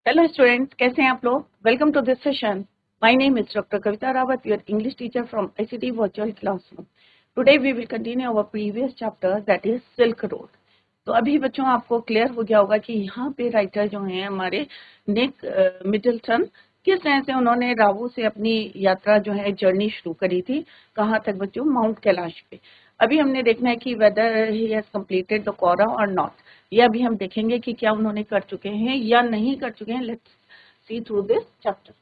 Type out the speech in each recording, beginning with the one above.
Hello students, कैसे हैं आप लोग? Welcome to this session. My name is Dr. Kavita Rawat, your English teacher from ICT Virtual Classroom. Today we will continue our previous chapter that is Silk Road. तो अभी बच्चों आपको clear हो गया होगा कि यहाँ पे राइटर जो हैं हमारे निक मिडलटन किस तरह से उन्होंने रावू से अपनी यात्रा जो है जर्नी शुरू करी थी। कहाँ तक बच्चों? माउंट कैलाश पे। अभी हमने देखना है कि whether he has completed the kora और नॉट। ये अभी हम देखेंगे कि क्या उन्होंने कर चुके हैं या नहीं कर चुके हैं। Let's see through this chapter.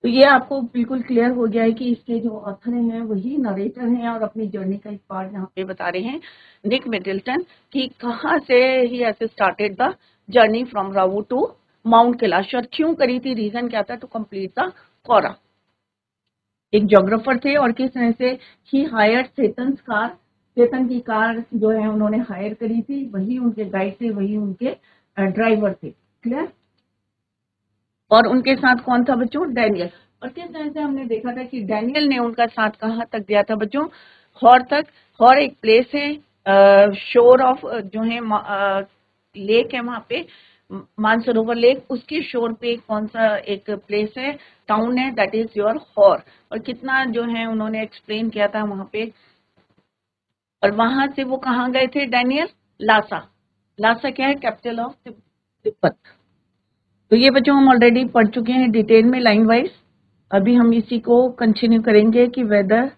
तो ये आपको बिल्कुल क्लियर हो गया है कि इसके जो ऑथर हैं वही नरेटर हैं और अपनी जर्नी का एक पार्ट यहाँ पे बता रहे हैं निक मिडलटन कि कहाँ से ही ऐसे started the journey from Rawu to mount Kailash और क्यों करी थी, रीजन क्या था, टू कंप्लीट द कोरा। एक ज्योग्राफर थे और किस तरह से ही हायर चेतन की कार जो है उन्होंने हायर करी थी, वही उनके गाइड थे, वही उनके ड्राइवर थे। क्लियर? और उनके साथ कौन था बच्चों? डैनियल। और किस तरह से हमने देखा था कि डैनियल ने उनका साथ कहाँ तक दिया था बच्चों? हॉर तक। हॉर एक प्लेस है, शोर ऑफ जो है लेक है वहां पे, मानसरोवर लेक, उसकी शोर पे कौन सा एक प्लेस है, टाउन है, दैट इज योर हॉर। और कितना जो है उन्होंने एक्सप्लेन किया था वहां पे। और वहां से वो कहाँ गए थे डैनियल? लासा। लासा क्या है? Capital of Tibet. तो ये बच्चों हम ऑलरेडी पढ़ चुके हैं डिटेल में लाइन वाइज। अभी हम इसी को कंटिन्यू करेंगे कि वेदर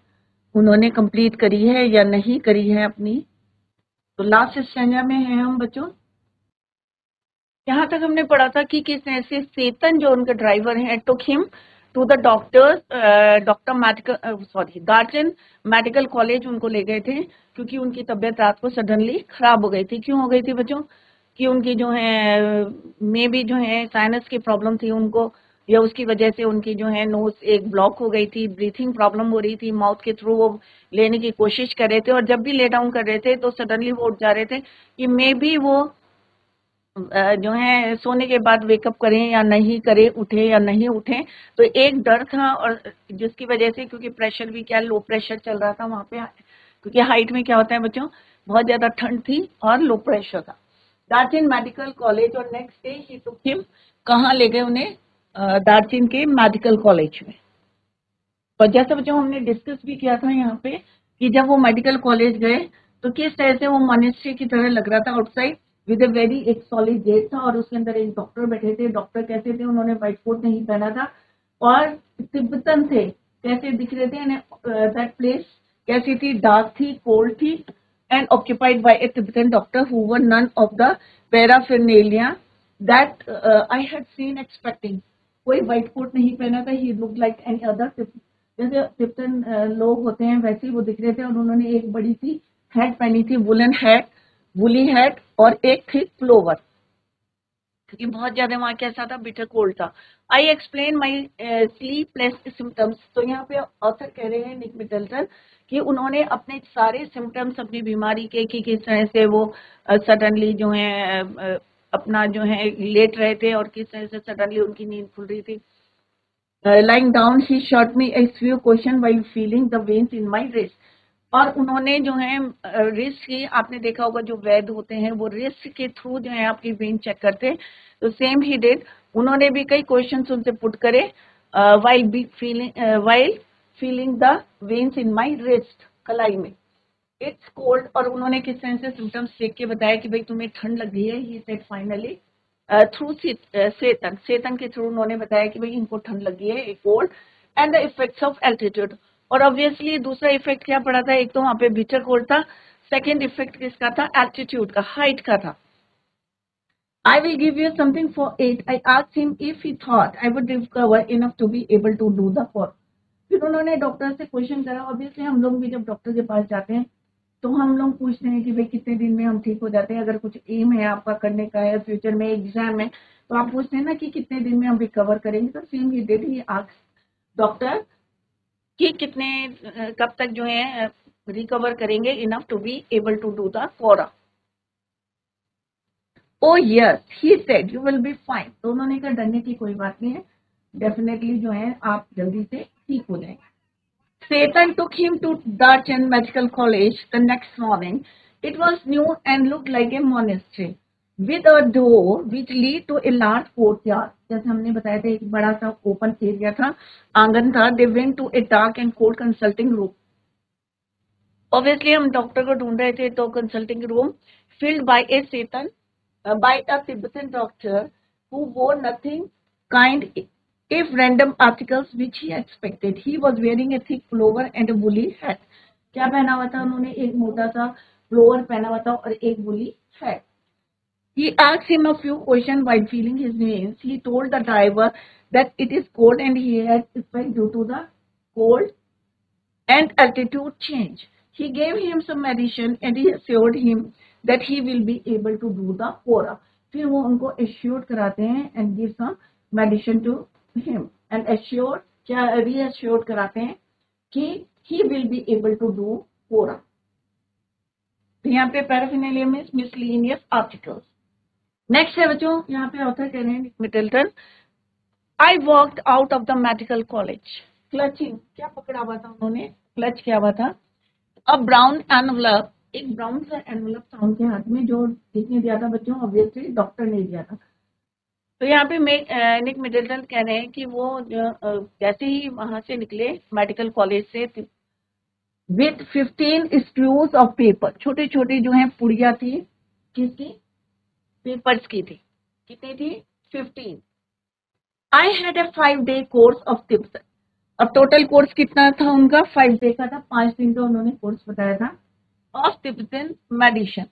उन्होंने कंप्लीट करी है या नहीं करी है अपनी। तो लास्ट स्टैंजा में है हम बच्चों। यहाँ तक हमने पढ़ा था कि किस तरह से चेतन जो उनके ड्राइवर हैं took him to the Darjeeling medical college उनको ले गए थे क्योंकि उनकी तबीयत रात को सडनली खराब हो गई थी। क्यों हो गई थी बच्चों? कि उनकी जो है मे भी जो है साइनस की प्रॉब्लम थी उनको, या उसकी वजह से उनकी जो है नोज एक ब्लॉक हो गई थी, ब्रीथिंग प्रॉब्लम हो रही थी, माउथ के थ्रू वो लेने की कोशिश कर रहे थे और जब भी ले डाउन कर रहे थे तो सडनली वो उठ जा रहे थे कि मे भी वो जो है सोने के बाद वेकअप करें या नहीं करें, उठे या नहीं उठे। तो एक डर था और जिसकी वजह से, क्योंकि प्रेशर भी क्या लो प्रेशर चल रहा था वहां पे, क्योंकि हाइट में क्या होता है बच्चों, बहुत ज्यादा ठंड थी और लो प्रेशर था। दार्जिलिंग मेडिकल कॉलेज और नेक्स्ट डे ही टुक हिम, कहाँ ले गए उन्हें? दार्जिलिंग के मेडिकल कॉलेज में। और जैसे बच्चों हमने डिस्कस भी किया था यहाँ पे कि जब वो मेडिकल कॉलेज गए तो किस तरह से वो मॉनेस्ट्री की तरह लग रहा था आउटसाइड विद ए वेरी एक सॉलिड गेट था और उसके अंदर एक डॉक्टर बैठे थे। डॉक्टर कैसे थे? उन्होंने व्हाइट कोट नहीं पहना था और तिब्बतन थे। कैसे दिख रहे थे? दैट प्लेस कैसी थी? डार्क थी, कोल्ड थी and occupied by a Tibetan doctor who wore none of the paraphernalia that I had seen expecting. कोई व्हाइट कोट नहीं पहना था। He look like any other, जैसे तिब्बतन लोग होते हैं वैसे ही वो दिख रहे थे। और उन्होंने एक बड़ी सी हैट पहनी थी, वुली हैट, और एक थी फ्लोवर, क्योंकि बहुत ज्यादा वहां कैसा था? बिटर कोल्ड था। I explain my sleepless symptoms. तो यहाँ पे ऑथर कह रहे हैं निक मिडलटन कि उन्होंने अपने सारे सिम्टम्स अपनी बीमारी के कि किस तरह से वो सडनली जो है अपना जो है लेट रहे थे और किस तरह से सडनली उनकी नींद खुल रही थी। lying down he shot me a few question while feeling the veins in my wrist। और उन्होंने जो है रिस्ट की, आपने देखा होगा जो वैद्य होते हैं वो रिस्ट के थ्रू जो है आपकी वेन चेक करते हैं, तो सेम ही डिड। उन्होंने भी कई क्वेश्चंस उनसे पुट करे while feeling the veins in my wrist, कलाई में। It's cold. और उन्होंने किस तरह से सिम्टम्स देख के बताया कि भाई तुम्हें ठंड लग रही है। ही सेड फाइनली थ्रू सेतन के थ्रू उन्होंने बताया कि भाई इनको ठंड लगी है, एक cold and the effects of altitude. और ऑब्वियसली दूसरा इफेक्ट क्या पड़ा था? एक तो वहां पे बिटर कोल्ड था, सेकेंड इफेक्ट किसका था? एल्टीट्यूड का, हाइट का था। I will give you something for it. I asked him if he thought I would recover enough to be able to do the work. फिर उन्होंने डॉक्टर से question करा। ऑब्वियसली हम लोग भी जब डॉक्टर के पास जाते हैं तो हम लोग पूछते हैं कि भाई कितने दिन में हम ठीक हो जाते हैं। अगर कुछ एम है आपका करने का है, फ्यूचर में एग्जाम है, तो आप पूछते हैं ना कि कितने दिन में हम रिकवर करेंगे। तो same he did, he asked doctor कि कितने कब तक जो है रिकवर करेंगे enough to be able to do the kora. Oh yes he said you will be fine. तो उन्होंने कहा डरने की कोई बात नहीं है, डेफिनेटली जो है आप जल्दी से ठीक हो जाएंगे। Satan took him to Darchen Medical College the next morning. It was new and looked like a monastery. With a door which lead to a large courtyard, जैसे हमने बताया था एक बड़ा सा ओपन एरिया था, आंगन था। They went to a dark and cold consulting room. Obviously हम डॉक्टर को ढूंढ रहे थे, तो consulting room filled by a Tibetan doctor who wore nothing kind if random articles which he expected. He was wearing a thick pullover and a woolly hat. क्या पहना हुआ था उन्होंने? एक मोटा सा प्लोवर पहना हुआ था और एक woolly hat. He asked him a few questions while feeling his veins. He told the driver that it is cold and he had spiked due to the cold and altitude change. He gave him some medicine and he assured him that he will be able to do the pora. फिर वो उनको assured कराते हैं and give some medicine to him and assured क्या reassured कराते हैं कि he will be able to do pora. तो यहाँ पे paraphernalia means miscellaneous articles. Next है बच्चों, यहाँ पे ऑथर कह रहे हैं Middleton, I walked out of the medical college clutching, क्या पकड़ा हुआ था उन्होंने? क्लच किया हुआ था अ ब्राउन एनवलप, एक ब्राउन सा एनवलप था उनके हाथ में, जो किसने दिया था बच्चों? ऑब्वियसली डॉक्टर ने दिया था। तो यहाँ पे निक मिडलटन कह रहे हैं कि वो जैसे ही वहां से निकले मेडिकल कॉलेज से विथ 15 स्क्रूज ऑफ पेपर, छोटे छोटे जो है पुड़िया थी, किसकी? पेपर्स की थी। कितनी थी? 15। I had a 5-day course of tips. अब टोटल कोर्स कितना था उनका? 5 डे का था, 5 दिन का उन्होंने कोर्स बताया था of Tibetan medicine,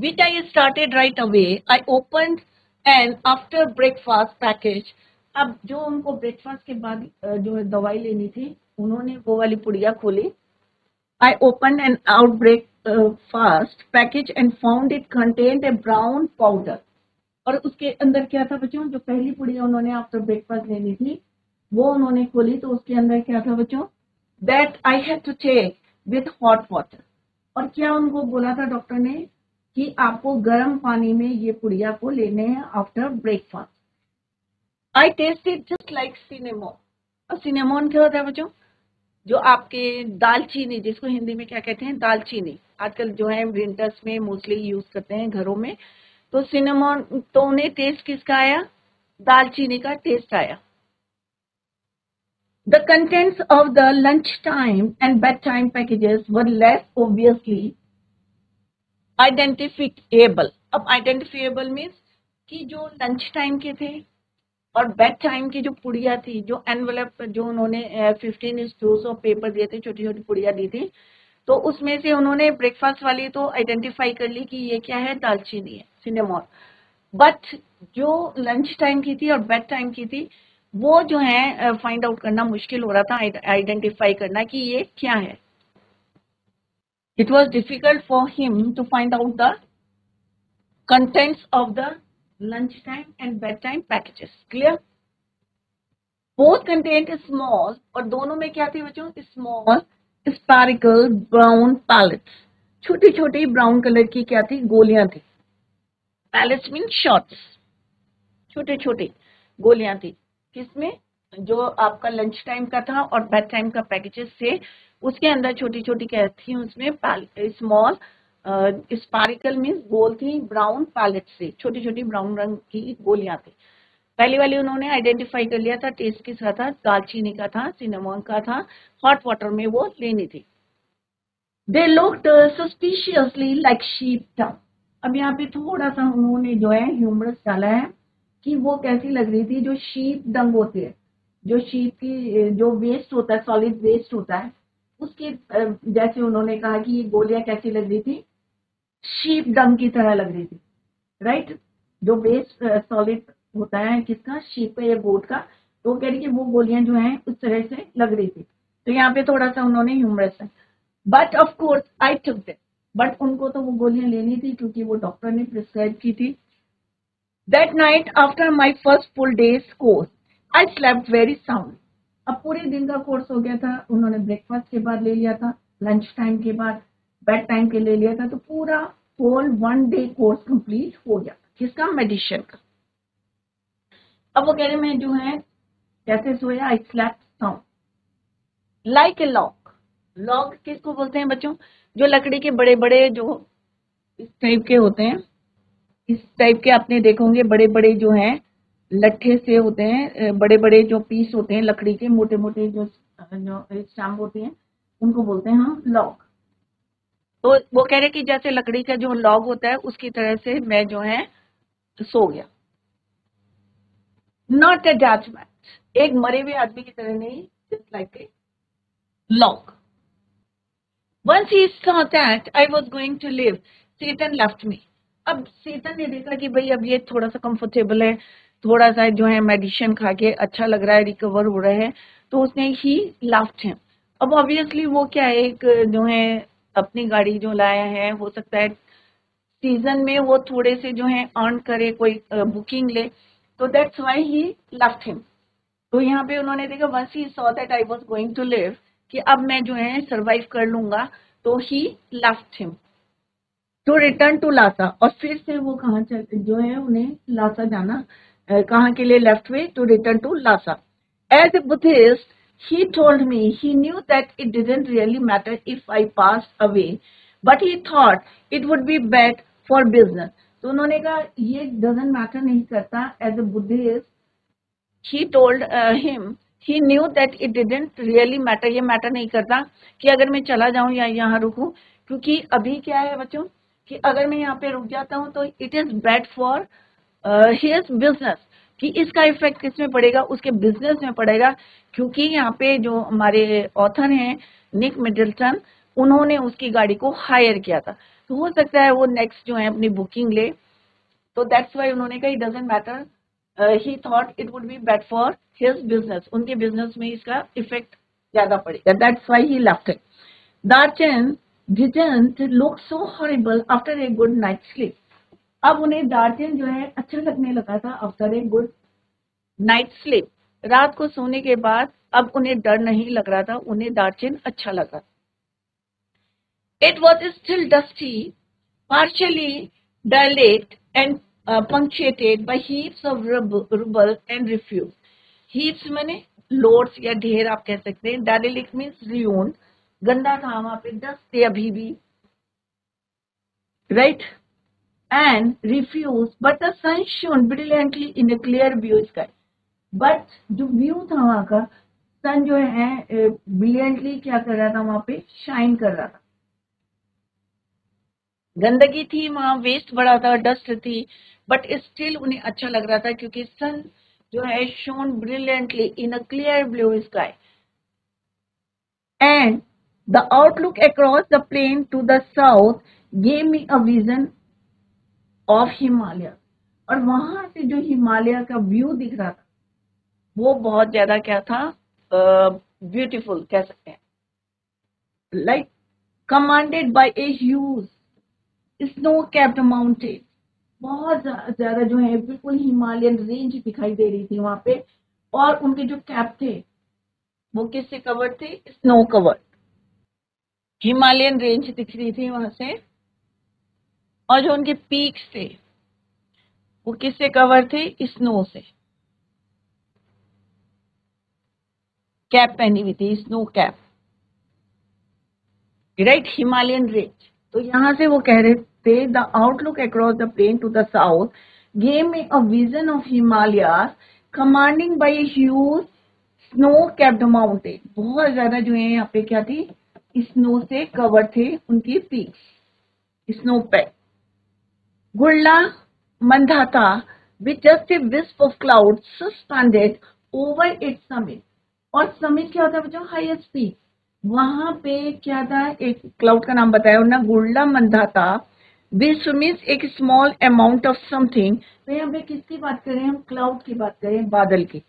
which I started right away. I open and after breakfast package. अब जो उनको ब्रेकफास्ट के बाद जो है दवाई लेनी थी, उन्होंने वो वाली पुड़िया खोली। I opened an outbreak fast package and found it contained a brown powder. और उसके अंदर क्या था बच्चों? जो पहली पुड़िया उन्होंने आफ्टर ब्रेकफास्ट लेनी थी, वो उन्होंने खोली, तो उसके अंदर क्या था बच्चों? That I had to take with hot water. और क्या उनको बोला था डॉक्टर ने कि आपको गर्म पानी में ये पुड़िया को लेने हैं after breakfast. I tasted just like cinnamon. और cinnamon क्या होता है बच्चों? जो आपके दालचीनी, जिसको हिंदी में क्या कहते हैं? दालचीनी। आजकल जो है विंटर्स में मोस्टली यूज करते हैं घरों में। तो सिनेमॉन, तो उन्हें टेस्ट किसका आया? दालचीनी का टेस्ट आया। The contents of the lunch time and bed time packages were less obviously identifiable. अब आइडेंटिफिकेबल मीन्स कि जो लंच टाइम के थे और बेड टाइम की जो पुड़िया थी, जो एनवेलप जो उन्होंने 15 स्क्रूज ऑफ पेपर दिए थे, छोटी छोटी पुड़िया दी थी, तो उसमें से उन्होंने ब्रेकफास्ट वाली तो आइडेंटिफाई कर ली कि ये क्या है? दालचीनी है, सिनेमॉन। बट जो लंच टाइम की थी और बेड टाइम की थी, वो जो है फाइंड आउट करना मुश्किल हो रहा था, आइडेंटिफाई करना कि ये क्या है। It was difficult for him to find out the contents of the lunch time and bedtime packages. Clear? Both contained small, और दोनों में क्या थी बच्चों? Small spherical brown pellets. छोटी छोटी ब्राउन कलर की क्या थी? गोलियां थी। Pellets means shots. छोटे छोटे गोलियां थी। किसमें? जो आपका लंच टाइम का था और बेड टाइम का पैकेजेस से, उसके अंदर छोटी छोटी क्या थी? उसमें स्मॉल स्पारिकल मीन्स गोल थी, ब्राउन पैलेट से छोटी छोटी ब्राउन रंग की गोलियां थी। पहली वाली उन्होंने आइडेंटिफाई कर लिया था, टेस्ट किसका था? दालचीनी का था, सिनेमॉन का था, हॉट वाटर में वो लेनी थी। They looked suspiciously like sheep dung. अब यहाँ पे थोड़ा सा उन्होंने जो है ह्यूमरस डाला है कि वो कैसी लग रही थी? जो शीप डंग होती है, जो शीप की जो वेस्ट होता है, सॉलिड वेस्ट होता है, उसके जैसे उन्होंने कहा कि ये गोलियां कैसी लग रही थी? शीप डंग की तरह लग रही थी, राइट? जो वेस्ट सॉलिड होता है किसका? शीप का या गोट का। तो कह रही कि वो गोलियां जो हैं उस तरह से लग रही थी। तो यहाँ पे थोड़ा सा उन्होंने ह्यूमरस है। But of course I took them, but उनको तो वो गोलियां लेनी थी क्योंकि वो डॉक्टर ने प्रिस्क्राइब की थी। That night after my first full days course I slept very sound. अब पूरे दिन का कोर्स हो गया था, उन्होंने ब्रेकफास्ट के बाद ले लिया था, लंच टाइम के बाद, बेड टाइम के ले लिया था, तो पूरा होल 1 डे कोर्स कंप्लीट हो गया। किसका? मेडिसिन का। अब वो कह रहे मैं जो है कैसे सोया? I slept sound like a log. Log किसको बोलते हैं बच्चों? जो लकड़ी के बड़े बड़े जो इस टाइप के होते हैं, इस टाइप के आपने देखोगे, बड़े बड़े जो हैं लट्ठे से होते हैं, बड़े बड़े जो पीस होते हैं लकड़ी के, मोटे मोटे जो स्टैम्प होते हैं, उनको बोलते हैं हम लॉग। तो वो कह रहे कि जैसे लकड़ी का जो लॉग होता है उसकी तरह से मैं जो है सो गया। नॉट ए जजमेंट, एक मरे हुए आदमी की तरह नहीं, just like a log. Once he saw that I was going to live, Satan left me. अब Satan ने देखा कि भाई अब ये थोड़ा सा कंफर्टेबल है, थोड़ा सा जो है मेडिसिन खा के अच्छा लग रहा है, रिकवर हो रहा है, तो उसने ही left him। अब ऑब्वियसली वो क्या है, एक जो है अपनी गाड़ी जो लाया है, हो सकता है सीजन में वो थोड़े से जो है अर्न करे, कोई बुकिंग ले, तो that's why he left him. तो यहाँ पे उन्होंने देखा once he saw that I was going to live, कि अब मैं जो है सरवाइव कर लूंगा, तो he left him to return to Lhasa. और फिर से वो कहाँ जो है उन्हें लासा जाना, कहाँ के लिए left way, to return to Lhasa. As a Buddhist he told me he knew that it didn't really matter if I passed away, but he thought it would be bad for business। तो उन्होंने कहा ये doesn't matter, नहीं करता। As a Buddhist he told him he knew that it didn't really matter, ये matter नहीं करता कि अगर मैं चला जाऊं या यहाँ रुकूं, क्योंकि अभी क्या है बच्चों कि अगर मैं यहाँ पे रुक जाता हूँ तो it is bad for his business, कि इसका इफेक्ट किसमें पड़ेगा, उसके बिजनेस में पड़ेगा। क्योंकि यहाँ पे जो हमारे ऑथर हैं निक मिडलटन, उन्होंने उसकी गाड़ी को हायर किया था, तो हो सकता है वो नेक्स्ट जो है अपनी बुकिंग ले, तो दैट्स वाई उन्होंने कहा it doesn't matter, he thought it would be bad for his business, उनके बिजनेस में इसका इफेक्ट ज्यादा पड़ेगा, that's why he left it। Darchen didn't look so horrible after a good night's sleep। अब उन्हें दार्चन जो है अच्छा लगने लगा था after a good night sleep, रात को सोने के बाद अब उन्हें डर नहीं लग रहा था, उन्हें दार्चन अच्छा लगा। It was still dusty, partially dilate and punctuated by heaps of rubble and refuse। heaps माने लोड्स या ढेर आप कह सकते हैं, derelict means ruined, गंदा था वहां पे, dust थे अभी भी, right, and refuse, but the sun shone brilliantly in a clear blue sky। but जो व्यू था वहां का, सन जो है ब्रिलियंटली क्या कर रहा था, वहां पे शाइन कर रहा था। गंदगी थी वहां, वेस्ट बड़ा था, डस्ट थी, बट स्टिल उन्हें अच्छा लग रहा था क्योंकि सन जो है shone brilliantly in a clear blue sky and the outlook across the plain to the south gave me a vision of Himalaya. और वहां से जो हिमालय का व्यू दिख रहा था वो बहुत ज्यादा क्या था, ब्यूटीफुल कह सकते हैं, like commanded by a huge snow capped mountain, बहुत ज्यादा जो है बिल्कुल हिमालयन रेंज दिखाई दे रही थी वहां पे, और उनके जो कैप थे वो किससे कवर्ड थे, स्नो कवर्ड, हिमालयन रेंज दिख रही थी वहां से, और जो उनके पीक्स थे वो किससे कवर थे, स्नो से, कैप पहनी हुई थी, snow cap, right, Himalayan range. तो यहां से वो कह रहे थे the outlook across the plain to the south gave me a vision of Himalayas commanding by a huge snow capped mountain. बहुत ज्यादा जो है यहाँ पे क्या थी, स्नो से कवर थे उनकी पीक्स, स्नो पे। गुल्ला Mandhata with just a wisp of cloud suspended over its summit। और समिट क्या होता है बच्चों, हाईएस्ट पीक, वहां पे क्या था, एक क्लाउड का नाम बताया उन्होंने, गुल्ला मंदाता विच मीन्स एक स्मॉल अमाउंट ऑफ समथिंग। तो यहाँ पे किसकी बात करें हम, क्लाउड की बात करें, बादल की।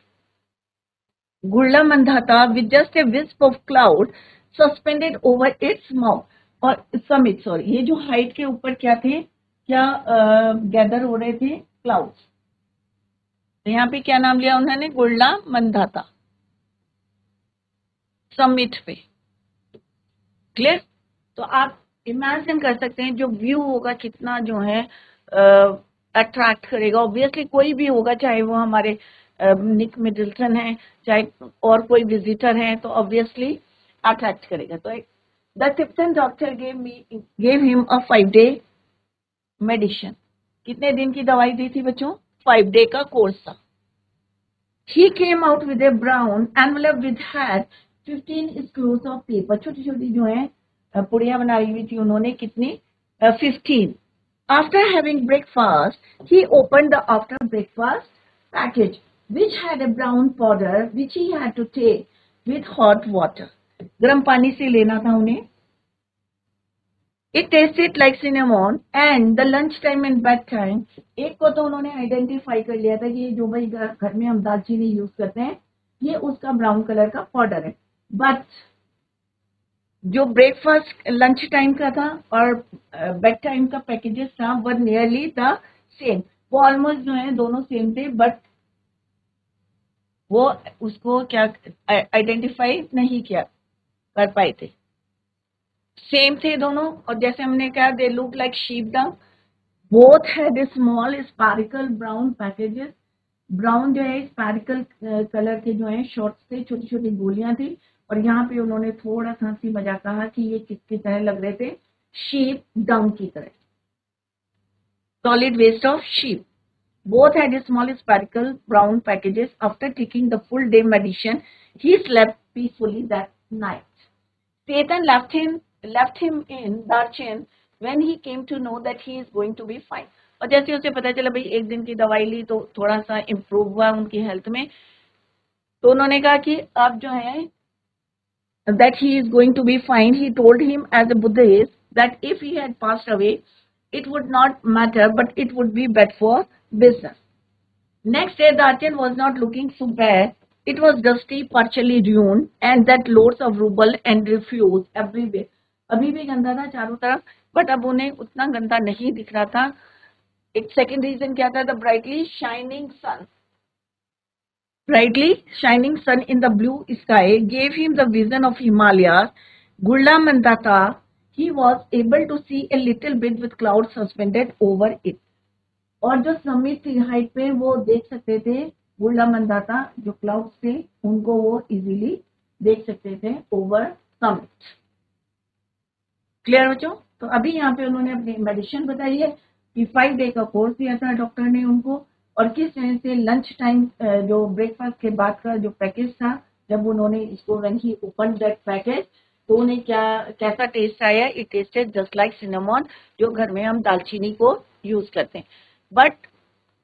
गुल्ला Mandhata with just a wisp of cloud suspended over its mouth, और समिट सॉरी, ये जो हाइट के ऊपर क्या थे, क्या गैदर हो रहे थे, क्लाउड्स। तो यहाँ पे क्या नाम लिया उन्होंने, गुल्ला मंदाता, समिट पे, क्लियर। तो आप इमेजिन कर सकते हैं जो व्यू होगा कितना जो है अट्रैक्ट करेगा। ऑब्वियसली कोई भी होगा, चाहे वो हमारे निक मिडलटन है, चाहे और कोई विजिटर है, तो ऑब्वियसली अट्रैक्ट करेगा। तो the Tibetan doctor gave him a 5-day medicine. कितने दिन की दवाई दी थी बच्चों? 5 डे का कोर्स था। He came out with a brown envelope which had 15 screws of paper. छोटी छोटी जो है पुड़िया बनाई हुई थी उन्होंने, कितनी? 15. After having breakfast, he opened the after breakfast package which had a brown powder which he had to take with hot water. गर्म पानी से लेना था उन्हें। It tasted like cinnamon and the lunch time and bed time. एक को तो उन्होंने आइडेंटिफाई कर लिया था कि ये जो भाई घर में हम दालचीनी यूज करते हैं ये उसका ब्राउन कलर का पाउडर है। बट जो ब्रेकफास्ट लंच टाइम का था और बेड टाइम का पैकेजेस था वो नियरली द सेम, वो ऑलमोस्ट जो है दोनों सेम थे, बट वो उसको क्या आइडेंटिफाई नहीं किया कर पाए थे। सेम थे दोनों, और जैसे हमने कहा they look like sheep dung. Both had small sparkle brown packages. Brown जो है स्पार्कल कलर के जो है शॉर्ट्स थे, छोटी छोटी गोलियां थी, और यहाँ पे उन्होंने थोड़ा सा हंसी मजाक कहा कि ये किसकी तरह लग रहे थे? शीप डंग की तरह, solid waste of sheep. Both had small spherical brown packages. After taking the full day medicine, he slept peacefully that night. Satan left him in Darchen when he came to know that he is going to be fine. और जैसे उसे पता चला भाई एक दिन की दवाई ली तो थोड़ा सा इम्प्रूव हुआ उनकी हेल्थ में, तो उन्होंने कहा कि अब जो है that he is going to be fine. He told him as a Buddhist that if he had passed away, it would not matter, but it would be bad for business. Next day, the Archen was not looking so bad. It was dusty, partially ruined, and that loads of rubble and refuse everywhere. अभी भी गंदा था चारों तरफ, but अब उन्हें उतना गंदा नहीं दिख रहा था। एक सेकेंड रीजन क्या था? The brightly shining sun. Brightly shining sun in the blue sky gave him the vision of Himalayas. Gurla Mandata, he was able to see a little bit with clouds suspended over it. और जो summit थी height पे वो देख सकते थे, गुरला मंदाता जो clouds थे उनको वो इजीली देख सकते थे ओवर समिट। क्लियर बच्चों? तो अभी यहाँ पे उन्होंने अपनी मेडिसिन बताई है कि 5 डे का कोर्स दिया था डॉक्टर ने उनको, और किस तरह से लंच टाइम जो ब्रेकफास्ट के बाद का जो पैकेज था, जब उन्होंने इसको when he open that package तो उन्हें कैसा टेस्ट आया? It tasted just like cinnamon, जो घर में हम दालचीनी को यूज करते हैं। But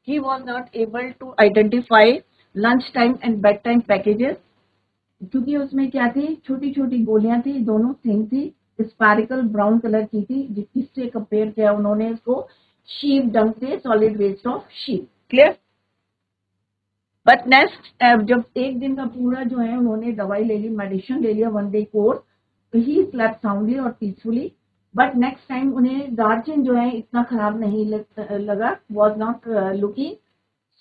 he was not able to identify lunch time and bed time packages, क्योंकि उसमें क्या थी? छोटी छोटी गोलियां थी, दोनों सेम थी, स्पार्कल ब्राउन कलर की थी, जिससे कंपेयर किया उन्होंने इसको शीप डंग से, solid waste of sheep. Clear? But next जब एक दिन का पूरा जो है उन्होंने दवाई ले ली, मेडिसिन ले लिया, 1 डे कोर्स, तो ही स्लेप्ट साउंडली और पीसफुली। बट नेक्स्ट टाइम उन्हें दार्जिन जो है इतना खराब नहीं लगा, was not looking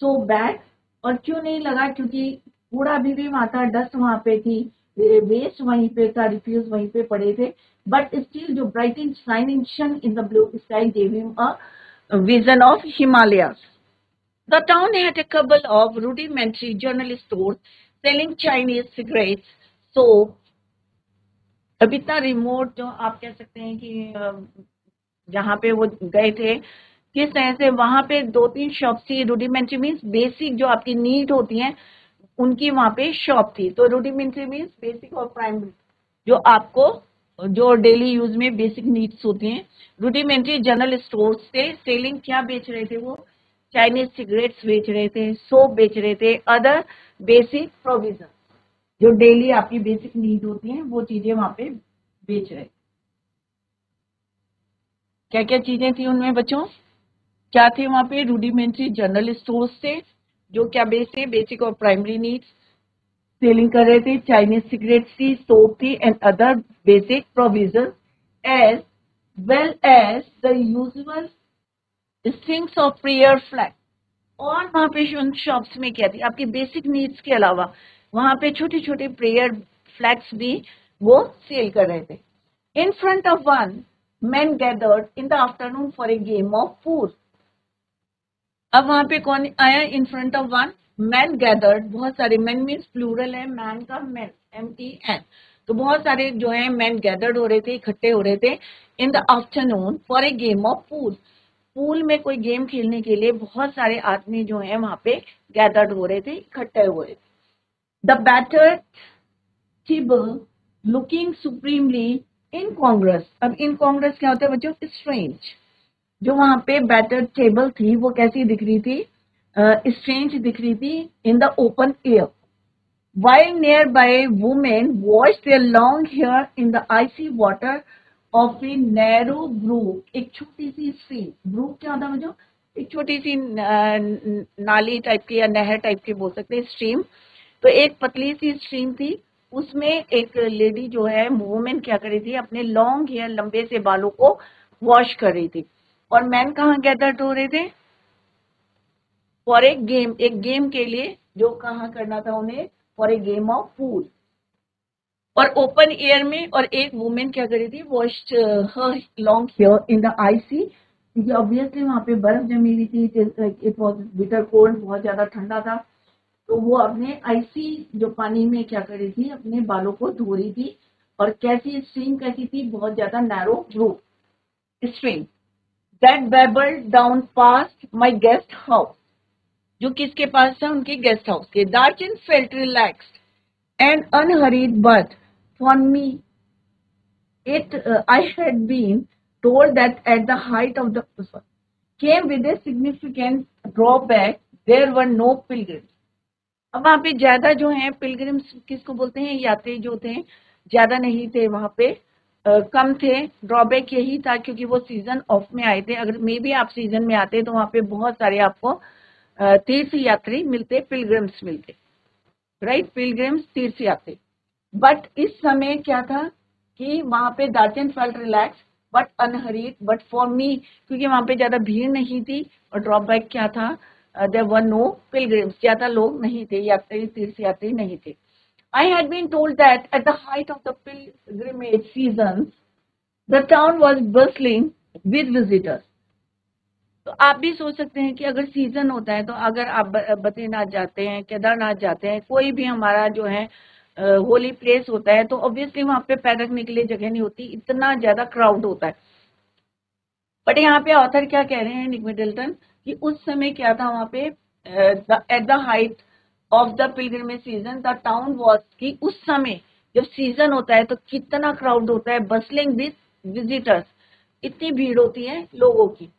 so bad. और क्यों नहीं लगा? क्योंकि कूड़ा अभी भी वहां था, डस्ट वहां पे थी, वेस्ट वहीं पे था, रिफ्यूज वहीं पे पड़े थे, बट स्टिल जो brighting shining sun in the blue sky gave him a vision of Himalayas. The town had a couple of rudimentary general stores selling Chinese cigarettes, soap. अब इतना रिमोट जो आप कह सकते हैं कि जहाँ पे वो गए थे किस तरह से, वहां पे 2-3 शॉप थी। रूडिमेंट्री मीन्स बेसिक जो आपकी नीड होती है उनकी वहां पे शॉप थी। तो रूडिमेंट्री मीन्स बेसिक और प्राइमरी, जो आपको जो डेली यूज में बेसिक नीड्स होती हैं। रूडिमेंट्री जनरल स्टोर्स थे। सेलिंग क्या बेच रहे थे वो? चाइनीज सिगरेट्स बेच रहे थे, सोप बेच रहे थे, अदर बेसिक प्रोविजन, जो डेली आपकी बेसिक नीड होती हैं वो चीजें वहां पे बेच रहे। क्या क्या चीजें थी उनमें बच्चों? क्या थे वहां पे? रूडिमेंट्री जनरल स्टोर्स थे जो क्या बेचते? बेसिक और प्राइमरी नीड्स सेलिंग कर रहे थे। चाइनीज सिगरेट्स थी, सोप थी, and other basic provision as well as the usual strings of prayer flag. और वहां पे उन शॉप्स में क्या थी? आपकी बेसिक नीड्स के अलावा वहां पे छोटे छोटे प्रेयर फ्लैग्स भी वो सेल कर रहे थे। In front of one men gathered in the afternoon for a game of pool. अब वहां पे कौन आया? In front of one men gathered, बहुत सारे, men मीन्स प्लूरल है मैन का, men MEN, तो बहुत सारे जो है men gathered हो रहे थे, इकट्ठे हो रहे थे in the afternoon for a game of pool. Pool में कोई गेम खेलने के लिए बहुत सारे आदमी जो हैं वहां पे गैदर्ड हो रहे थे, इकट्ठे हुए थे। The better table looking supremely incongruous. अब इनकॉन्ग्रुअस क्या होता है बच्चों? स्ट्रेंज। जो वहां पे बैटर टेबल थी वो कैसी दिख रही थी? स्ट्रेंज दिख रही थी in the open air. While nearby women washed their long hair in the icy water of a narrow brook, एक छोटी सी स्ट्रीम। ब्रूक क्या होता है बच्चों? एक छोटी सी नाली टाइप की या नहर टाइप की बोल सकते हैं, स्ट्रीम। तो एक पतली सी स्ट्रीम थी, उसमें एक लेडी जो है वुमेन क्या कर रही थी? अपने लॉन्ग हेयर, लंबे से बालों को वॉश कर रही थी। और मैन कहाँ गैदर्ड हो रहे थे? फॉर एक गेम के लिए, जो कहाँ करना था उन्हें? For a game of pool. और ओपन एयर में। और एक वुमेन क्या कर रही थी? Washed her long here in the IC, क्योंकि ऑब्वियसली वहां पे बर्फ जमी हुई थी, इट वॉज बिटर कोल्ड, बहुत ज्यादा ठंडा था। तो वो अपने आईसी जो पानी में क्या कर रही थी? अपने बालों को धो रही थी। और कैसी स्ट्रीम कैसी थी? बहुत ज्यादा narrow brook stream that babbled down past my guest house, जो किसके पास था? उनके गेस्ट हाउस के। Darchen felt relaxed and unhurried, but for me, I had been told that at the height of the came with a significant drawback. There were no pilgrims. अब वहां पे ज्यादा जो है पिलग्रिम्स किसको बोलते हैं? यात्री जो थे ज्यादा नहीं थे वहां पे, कम थे। ड्रॉबैक यही था क्योंकि वो सीजन ऑफ में आए थे। अगर मे भी आप सीजन में आते तो वहां पे बहुत सारे आपको तीर्थ यात्री मिलते, पिलग्रिम्स मिलते, राइट? पिलग्रिम्स तीर्थ यात्री। बट इस समय क्या था कि वहां पे Darchen felt relax but unhurried, but for me, क्योंकि वहां पे ज्यादा भीड़ नहीं थी। और ड्रॉबैक क्या था? देयर वर नो पिलग्रिम्स, ज्यादा लोग नहीं थे, यात्री, तीर्थ यात्री नहीं थे। I had been told that at the height of the pilgrimage season the town was bustling with visitors. तो आप भी सोच सकते हैं कि अगर सीजन होता है तो अगर आप बद्रीनाथ जाते हैं, केदारनाथ जाते हैं, कोई भी हमारा जो है होली प्लेस होता है, तो ऑब्वियसली वहां पे पैर रखने के लिए जगह नहीं होती, इतना ज्यादा क्राउड होता है। बट यहाँ पे ऑथर क्या कह रहे हैं, निक मिडलटन, कि उस समय क्या था वहां पे? Eight the height of the pilgrimage season the town was, कि उस समय जब सीजन होता है तो कितना क्राउड होता है? बसलिंग विद विजिटर्स, इतनी भीड़ होती है लोगों की।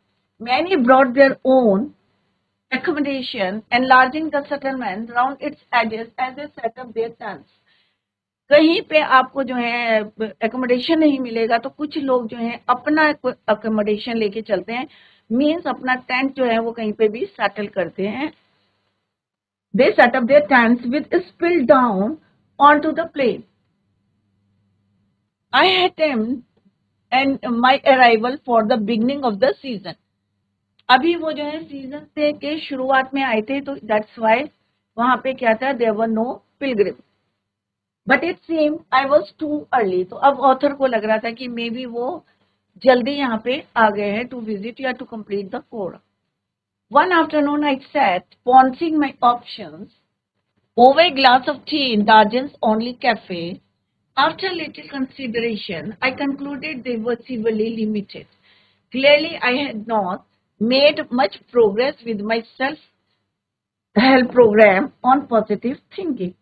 Many brought their own accommodation, enlarging the settlement round its edges as they set up their tents. कहीं पे आपको जो है एकोमोडेशन नहीं मिलेगा तो कुछ लोग जो है अपना एकोमोडेशन लेके चलते हैं, मीन्स अपना टेंट जो है वो कहीं पे भी सेटल करते हैं। They set up their tents with spill down onto the plain. I hastened and my arrival for the beginning of the season. अभी वो जो है सीजन से के शुरुआत में आए थे, तो दैट्स वाई वहां पे क्या था? There were no pilgrim, but it seem I was too early. तो अब ऑथर को लग रहा था कि मे बी वो जल्दी यहाँ पे आ गए हैं टू विजिट या to complete the kora. One afternoon I sat pondering my options over a glass of tea in Darjan's only cafe. After little consideration, I concluded they were severely limited. Clearly, I had not made much progress with my self-help program on positive thinking.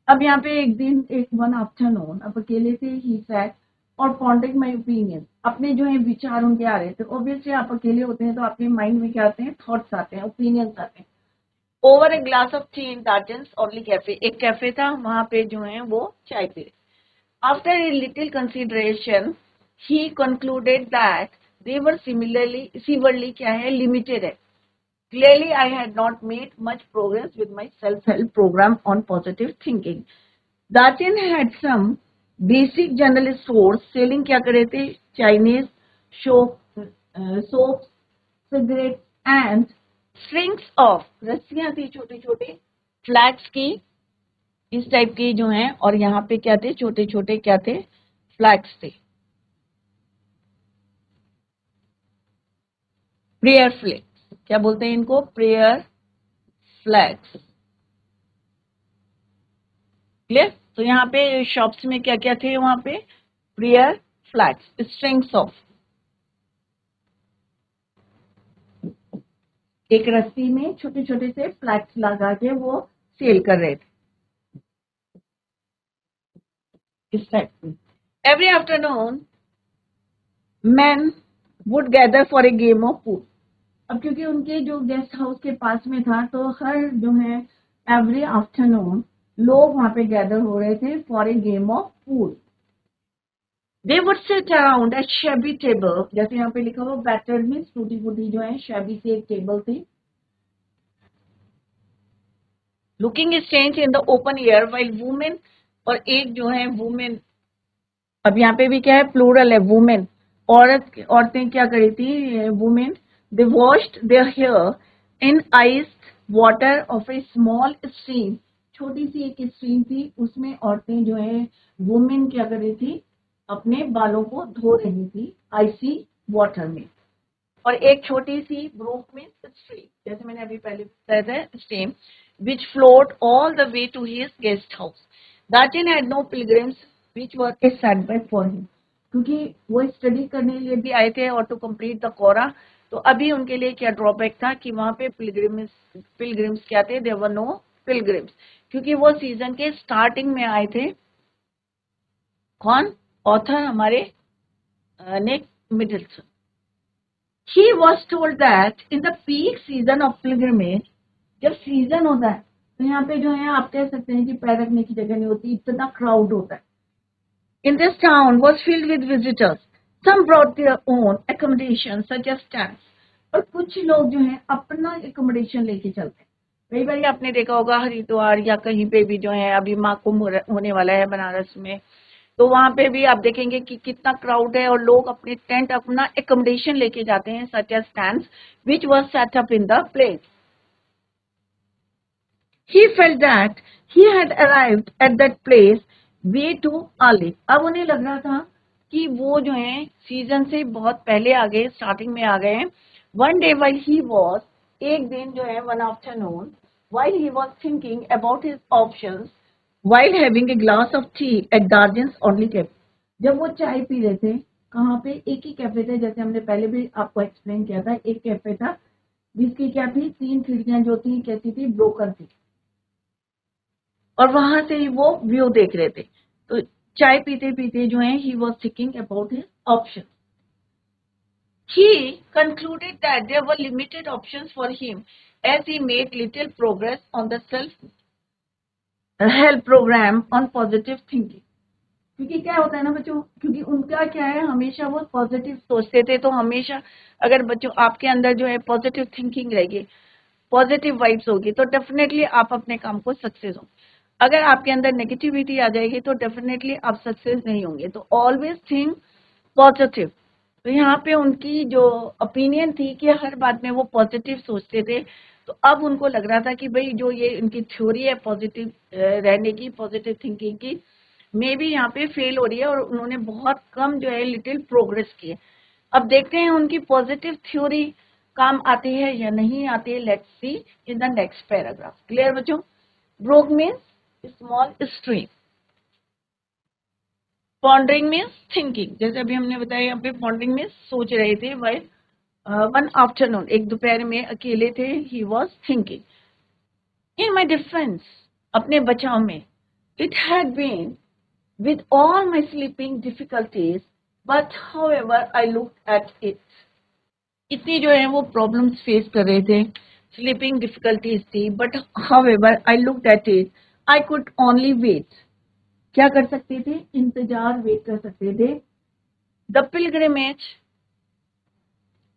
अब यहाँ पे एक दिन, one afternoon, अब अकेले थे, he sat और pondered my opinion. अपने जो है विचार उनके आ रहे थे। Obviously आप अकेले होते हैं तो आपके माइंड में क्या आते हैं? थॉट्स आते हैं, ओपिनियंस आते हैं। Over a glass of tea in Darchen's only cafe, एक कैफे था वहां पे जो है वो चाय पी। After a little consideration he concluded that they were severely क्या है? limited है। Clearly, I had not made much progress with my self-help program on positive thinking. Darchin had some basic general stores selling क्या कर रहे थे? Chinese soaps, cigarettes and strings of, रस्सियां थी छोटी छोटी फ्लैक्स की, इस टाइप की जो है। और यहाँ पे क्या थे? छोटे छोटे क्या थे? फ्लैक्स थे। प्रेयर फ्लैग्स, क्या बोलते हैं इनको? Prayer flags. क्लियर? तो यहाँ पे शॉप्स में क्या क्या थे? वहां पे प्रेयर फ्लैग्स, स्ट्रिंग्स ऑफ। एक रस्सी में छोटे छोटे से फ्लैग्स लगा के वो सेल कर रहे थे इस टाइप में। Every afternoon men would gather for a game of pool। अब क्योंकि उनके जो गेस्ट हाउस के पास में था तो हर जो है एवरी आफ्टरनून लोग वहां पे गैदर हो रहे थे for a game of pool. They would sit around a शेबी table, जैसे यहाँ पे लिखा हुआ बैटर मीन्स टूटी फूटी जो है, शेबी से एक टेबल थी। Looking strange in the open air while women, और एक जो है वुमेन, अब यहाँ पे भी क्या है प्लूरल है वुमेन, औरतें क्या करी थी women, they washed their hair in iced water of a small stream. छोटी सी एक स्ट्रीम थी उसमें औरतें जो है वुमेन क्या कर रही थी अपने बालों को धो रही थी आइसी वाटर में। और एक छोटी सी ब्रूक में स्ट्रीम, जैसे मैंने अभी पहले बताया था stream, which flowed all the way to his guest house. Datin had no pilgrims which were a setback for him, क्योंकि वो स्टडी करने के लिए भी आए थे और टू कंप्लीट द कोरा, तो अभी उनके लिए क्या ड्रॉबैक था कि वहां पे पिलग्रिम्स क्या थे, देयर वर नो पिलग्रिम्स, क्योंकि वो सीजन के स्टार्टिंग में आए थे। कौन ऑथर हमारे निक Middleton. He was told that in the peak season of pilgrimage, जब सीजन होता है तो यहाँ पे जो है आप कह सकते हैं कि पैर रखने की जगह नहीं होती, इतना क्राउड होता है। In this town was filled with visitors. Some brought their own accommodation such as tents. और कुछ लोग जो है अपना एकोमोडेशन लेके चलते हैं। कई बार आपने देखा होगा हरिद्वार या कहीं पे भी जो है अभी महाकुंभ होने वाला है बनारस में, तो वहां पे भी आप देखेंगे कि कितना क्राउड है और लोग अपने टेंट अपना एकोमोडेशन लेके जाते हैं such as tents which was set up in the place. He felt that he had arrived at that place way too early। अब उन्हें लग रहा था कि वो जो है सीजन से बहुत पहले आ गए, स्टार्टिंग में आ गए हैं। One day while he was, एक दिन जो है one afternoon while he was thinking about his options while having a glass of tea at Darjan's only cafe। जब वो चाय पी रहे थे, कहाँ पे, एक ही कैफे थे, जैसे हमने पहले भी आपको एक्सप्लेन किया था, एक कैफे था जिसकी क्या थी, 3 खिड़कियां जो थी कैसी थी, ब्रोकन थी, और वहां से ही वो व्यू देख रहे थे। तो चाय पीते पीते जो है ही was thinking about his option. He concluded that there were limited options for him as he made little progress on the self-help program on positive thinking। क्योंकि क्या होता है ना बच्चों, क्योंकि उनका क्या है हमेशा वो पॉजिटिव सोचते थे, तो हमेशा अगर बच्चों आपके अंदर जो है पॉजिटिव थिंकिंग रहेगी, पॉजिटिव वाइब्स होगी, तो डेफिनेटली आप अपने काम को सक्सेस होंगे। अगर आपके अंदर नेगेटिविटी आ जाएगी तो डेफिनेटली आप सक्सेस नहीं होंगे। तो ऑलवेज थिंक पॉजिटिव। तो यहाँ पे उनकी जो ओपिनियन थी कि हर बात में वो पॉजिटिव सोचते थे, तो अब उनको लग रहा था कि भाई जो ये इनकी थ्योरी है पॉजिटिव रहने की, पॉजिटिव थिंकिंग की, मे बी यहाँ पे फेल हो रही है और उन्होंने बहुत कम जो है लिटिल प्रोग्रेस की है। अब देखते हैं उनकी पॉजिटिव थ्योरी काम आती है या नहीं आती है। Let's see in the next paragraph. Clear बच्चों? Brook means small stream, pondering means thinking, जैसे अभी हमने बताया यहाँ पे पॉन्डरिंग मीन्स सोच रहे थे। वाइल वन आफ्टरनून, एक दोपहर में अकेले थे, he was thinking. In my defence, अपने बचाव में, it had been with all my sleeping difficulties, but however I looked at it। इतनी जो है वो प्रॉब्लम्स फेस कर रहे थे, स्लीपिंग डिफिकल्टीज थी, but however I looked at it, I could only wait। क्या कर सकते थे? इंतजार, वेट कर सकते थे। The pilgrimage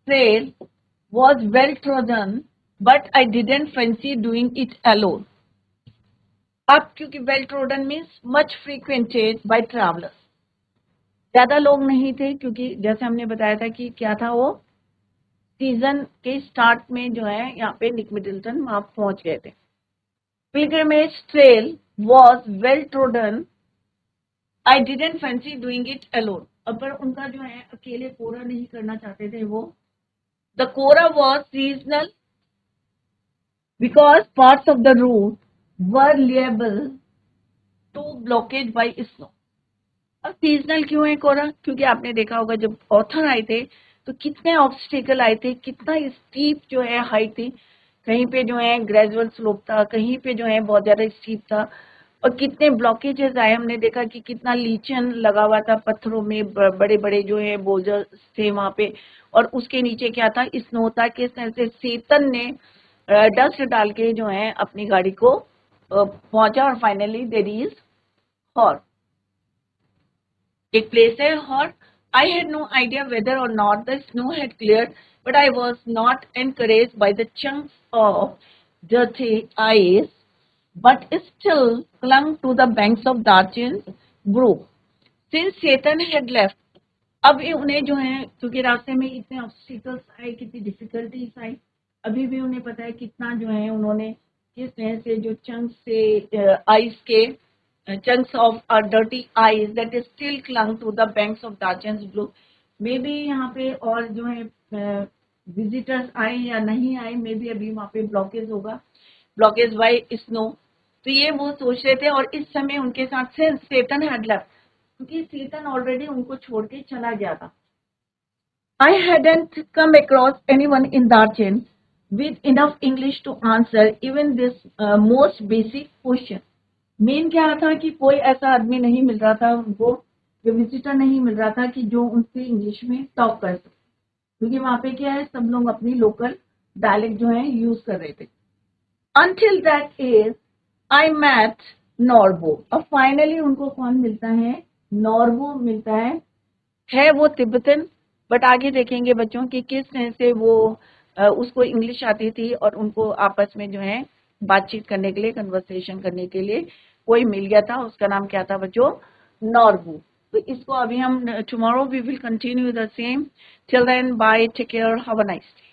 trail was well trodden, but I didn't fancy doing it alone। अब क्योंकि well trodden means much frequented by travellers, ज्यादा लोग नहीं थे, क्योंकि जैसे हमने बताया था कि क्या था, वो सीजन के स्टार्ट में जो है यहाँ पे निक मिडलटन वहां पहुंच गए थे। Pilgrimage trail was well trodden, I didn't fancy doing it alone. अब पर उनका जो है अकेले कोरा नहीं करना चाहते थे वो। The kora was seasonal because parts of the route were liable to blockage by snow. अब सीजनल क्यों है कोरा? क्योंकि आपने देखा होगा जब ऑथर आए थे तो कितने ऑब्स्टिकल आए थे, कितना स्टीप जो है हाइट थी, कहीं पे जो है ग्रेजुअल स्लोप था, कहीं पे जो है बहुत ज्यादा स्टीप था, और कितने ब्लॉकेजेस आए। हमने देखा कि कितना लीचन लगा हुआ था पत्थरों में, बड़े बड़े जो है बोल्डर्स थे वहां पे, और उसके नीचे क्या था, स्नो था। किस तरह से चेतन ने डस्ट डाल के जो है अपनी गाड़ी को पहुंचा, और फाइनली देयर इज हॉर, एक प्लेस है horror. I had no idea whether or not the snow had cleared, but I was not encouraged by the chunks of dirty ice, but still clung to the banks of Darchin's brook. Since Chetan had left, अब ये उन्हें जो है, क्योंकि रास्ते में इतने obstacles आए, कितनी डिफिकल्टीज आई, अभी भी उन्हें पता है कितना जो है उन्होंने किस तरह से जो चंक्स से आइस के chunks of dirty ice that is still clung to the banks of Darchin's brook. May be यहाँ पे और जो है विजिटर्स आए या नहीं आए, मे बी अभी वहाँ पे ब्लॉकेज होगा, ब्लॉकेज बाय स्नो। तो ये वो सोच रहे थे, और इस समय उनके साथ से चेतन हैड लेफ्ट, क्योंकि चेतन ऑलरेडी उनको छोड़ के चला गया था। I hadn't come across anyone in Darchin with enough English to answer even this most basic question. Main क्या था कि कोई ऐसा आदमी नहीं मिल रहा था उनको, जो विजिटर नहीं मिल रहा था कि जो उनसे इंग्लिश में टॉक कर सके, क्योंकि वहां पे क्या है, सब लोग अपनी लोकल डायलेक्ट जो है यूज कर रहे थे। Until that is, I met नॉर्बो। अब फाइनली उनको कौन मिलता है, नॉर्बो मिलता है वो तिब्बतन, बट आगे देखेंगे बच्चों कि किस तरह से वो उसको इंग्लिश आती थी, और उनको आपस में जो है बातचीत करने के लिए, कन्वर्सेशन करने के लिए कोई मिल गया था, उसका नाम क्या था बच्चों, नॉर्बू। तो इसको अभी हम tomorrow we will continue the same. Till then bye, take care, have a nice day.